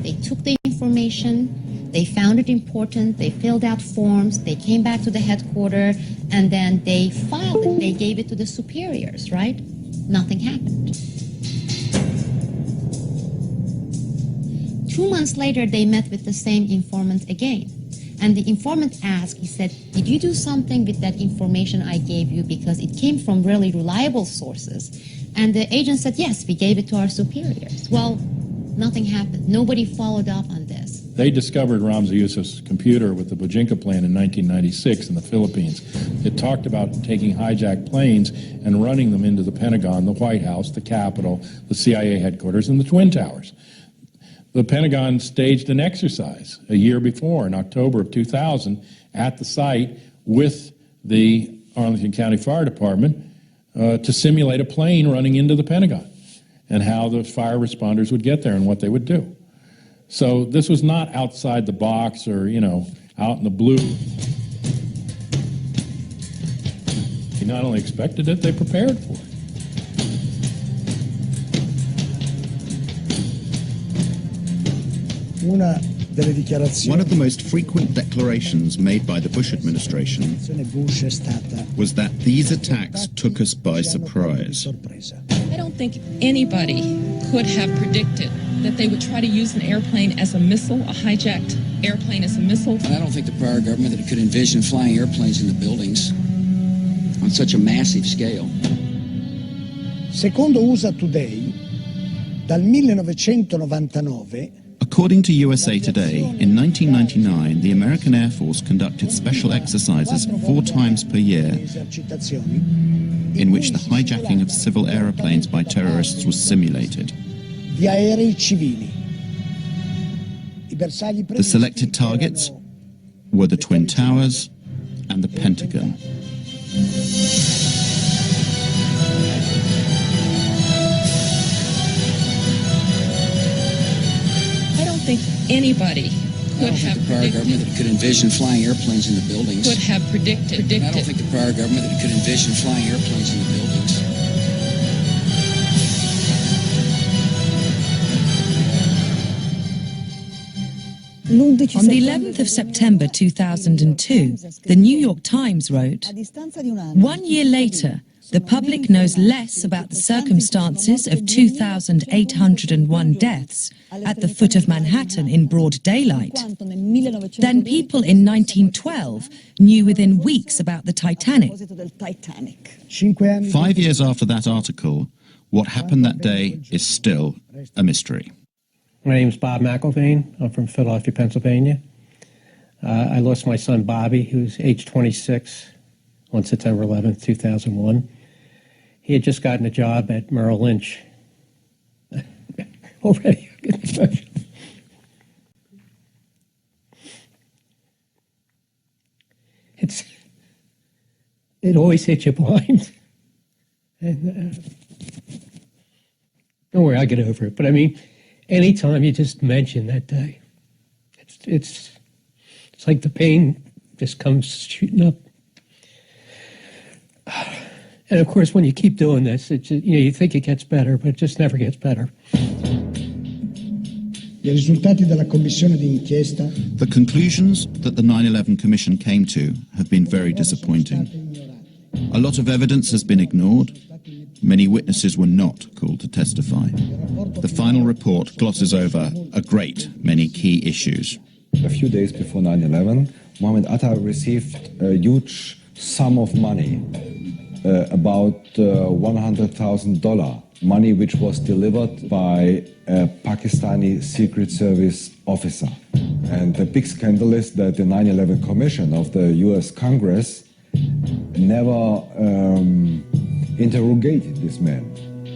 They took the information, they found it important, they filled out forms, they came back to the headquarters, and then they filed it. They gave it to the superiors, right? Nothing happened. 2 months later, they met with the same informant again. And the informant asked, he said, did you do something with that information I gave you because it came from really reliable sources? And the agent said, yes, we gave it to our superiors. Well, nothing happened. Nobody followed up on this. They discovered 𝗬𝗪𝗀𝗀𝗀's computer with the 𝗪𝗪𝗀𝗀𝗀 plan in 1996 in the Philippines. It talked about taking hijacked planes and running them into the Pentagon, the White House, the Capitol, the CIA headquarters, and the Twin Towers. The Pentagon staged an exercise a year before, in October of 2000, at the site with the Arlington County Fire Department to simulate a plane running into the Pentagon and how the fire responders would get there and what they would do. So this was not outside the box or, you know, out in the blue. They not only expected it, they prepared for it. One of the most frequent declarations made by the Bush administration was that these attacks took us by surprise. I don't think anybody could have predicted that they would try to use an airplane as a missile, a hijacked airplane as a missile. And I don't think the prior government that could envision flying airplanes into buildings on such a massive scale. Secondo USA Today, dal 1999, according to USA Today, in 1999, the American Air Force conducted special exercises 4 times per year in which the hijacking of civil aeroplanes by terrorists was simulated. The selected targets were the Twin Towers and the Pentagon. I don't think anybody could have predicted. The prior government that could envision flying airplanes into buildings. Could have predicted. I don't think the prior government that could envision flying airplanes into buildings. On the 11th of September 2002, the New York Times wrote, 1 year later, the public knows less about the circumstances of 2,801 deaths at the foot of Manhattan in broad daylight than people in 1912 knew within weeks about the Titanic. 5 years after that article, what happened that day is still a mystery. My name is 𝗵𝗵𝗶𝘀. I'm from Philadelphia, Pennsylvania. I lost my son Bobby, who's age 26, on September 11th, 2001. He had just gotten a job at Merrill Lynch. Already, it always hits you blind. And don't worry, I'll get over it. But I mean, anytime you just mention that day, it's like the pain just comes shooting up. And of course, when you keep doing this, it's, you think it gets better, but it just never gets better. The conclusions that the 9/11 Commission came to have been very disappointing. A lot of evidence has been ignored. Many witnesses were not called to testify. The final report glosses over a great many key issues. A few days before 9/11, Mohammed Atta received a huge sum of money, about $100,000, money which was delivered by a Pakistani Secret Service officer. And the big scandal is that the 9/11 Commission of the US Congress never interrogated this man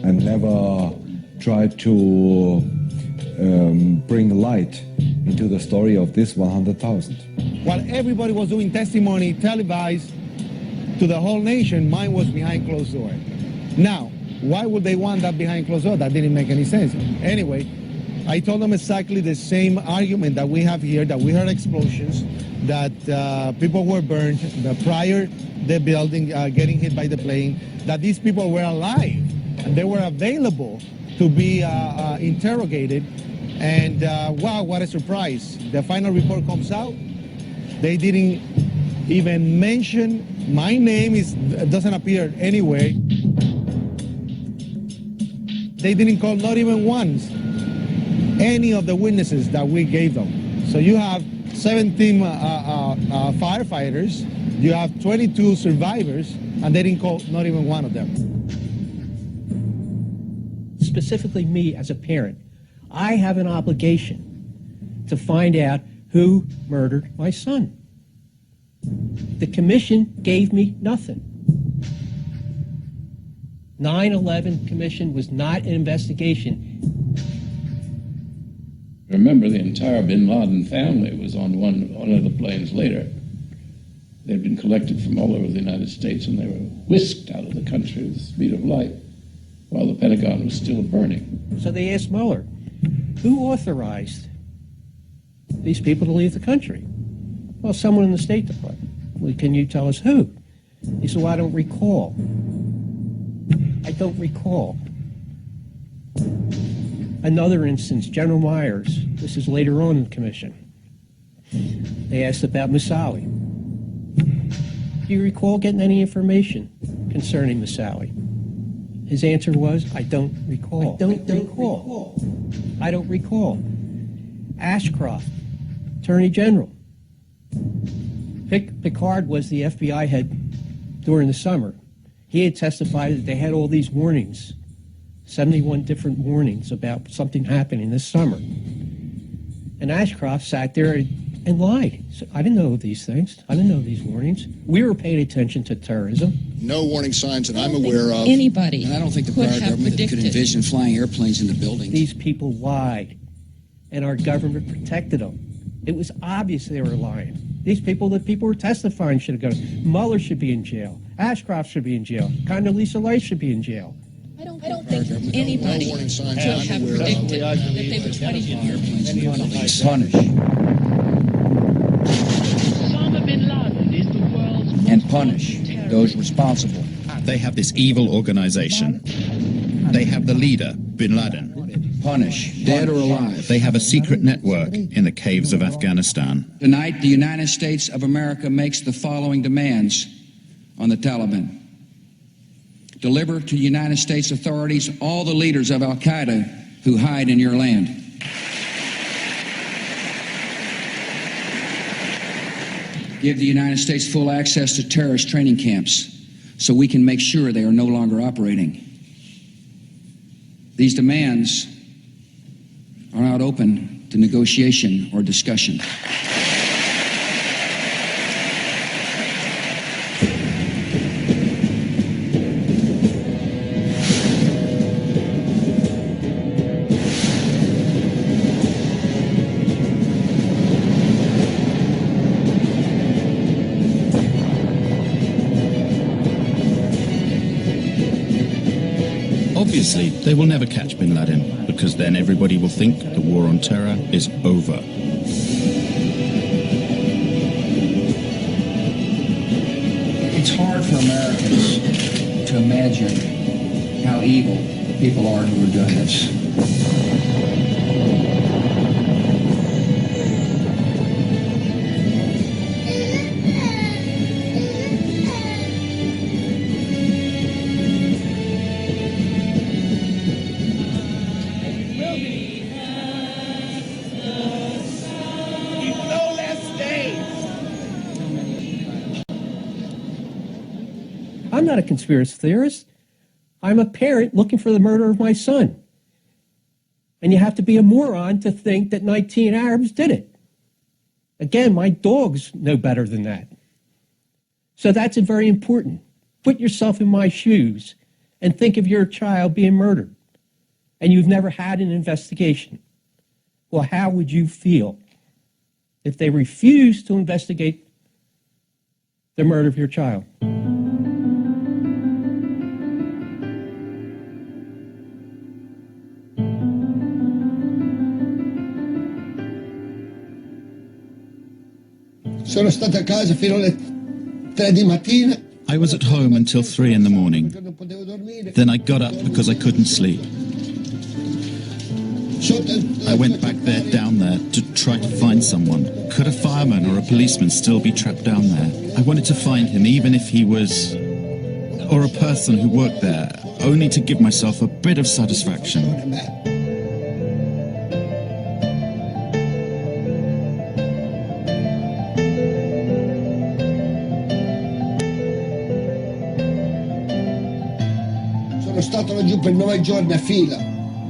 and never tried to bring light into the story of this 100,000. While everybody was doing testimony televised to the whole nation, mine was behind closed door. Now, why would they want that behind closed door? That didn't make any sense. Anyway, I told them exactly the same argument that we have here, that we heard explosions, that people were burned, that prior the building getting hit by the plane, that these people were alive and they were available to be interrogated. And wow, what a surprise. The final report comes out. They didn't even mention my name. It doesn't appear anywhere. They didn't call, not even once, any of the witnesses that we gave them. So you have 17 firefighters, you have 22 survivors, and they didn't call not even one of them. Specifically me as a parent, I have an obligation to find out who murdered my son. The commission gave me nothing. 9/11 commission was not an investigation. Remember, the entire bin Laden family was on one of the planes later. They'd been collected from all over the United States, and they were whisked out of the country with the speed of light while the Pentagon was still burning. So they asked Mueller, who authorized these people to leave the country? Well, someone in the State Department. Well, can you tell us who? He said, well, I don't recall. I don't recall. Another instance, General Myers, this is later on in the commission. They asked about 𝗪𝗏. Do you recall getting any information concerning 𝗪𝗏? His answer was, I don't recall. I don't recall. Ashcroft, Attorney General. Picard was the FBI head during the summer. He had testified that they had all these warnings, 71 different warnings about something happening this summer. And Ashcroft sat there and lied. So I didn't know these things. I didn't know these warnings. We were paying attention to terrorism. No warning signs that I'm aware of. Anybody And I don't think the could prior have government predicted. could envision flying airplanes into buildings. These people lied, and our government protected them. It was obvious they were lying. These people that people were testifying should have gone. Mueller should be in jail. Ashcroft should be in jail. Condoleezza Rice should be in jail. I don't think anybody could have predicted that they would try to use Airplanes into buildings. Punish. And punish those responsible. They have this evil organization. They have the leader, bin Laden. Punish. Dead or alive. They have a secret network in the caves of Afghanistan. Tonight, the United States of America makes the following demands on the Taliban. Deliver to United States authorities all the leaders of al-Qaeda who hide in your land. Give the United States full access to terrorist training camps so we can make sure they are no longer operating. These demands are not open to negotiation or discussion. Obviously, they will never catch bin Laden, because then everybody will think the war on terror is over. It's hard for Americans to imagine how evil people are who are doing this. I'm not a conspiracy theorist. I'm a parent looking for the murder of my son. And you have to be a moron to think that 19 Arabs did it. Again, my dogs know better than that. So that's very important. Put yourself in my shoes and think of your child being murdered. And you've never had an investigation. Well, how would you feel if they refused to investigate the murder of your child? Sono stato a casa fino alle 3 di mattina. I was at home until 3 in the morning. Then I got up because I couldn't sleep. I went back there, down there, to try to find someone. Could a fireman or a policeman still be trapped down there? I wanted to find him, even if he was... or a person who worked there, only to give myself a bit of satisfaction.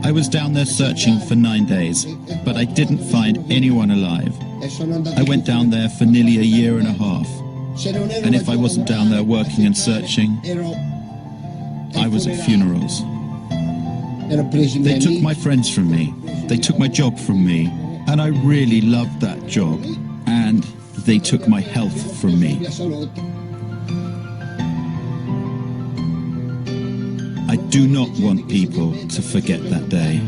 I was down there searching for 9 days, but I didn't find anyone alive. I went down there for nearly a year and a half, and if I wasn't down there working and searching, I was at funerals. They took my friends from me, they took my job from me, and I really loved that job, and they took my health from me. I do not want people to forget that day.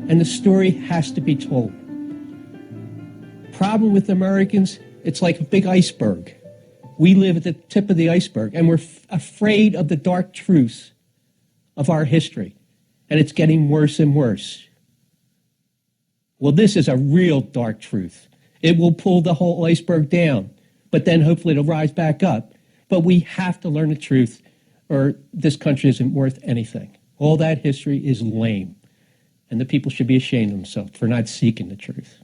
And the story has to be told. Problem with Americans, it's like a big iceberg. We live at the tip of the iceberg, and we're afraid of the dark truths of our history. And it's getting worse and worse. Well, this is a real dark truth. It will pull the whole iceberg down, but then hopefully it'll rise back up. But we have to learn the truth, or this country isn't worth anything. All that history is lame. And the people should be ashamed of themselves for not seeking the truth.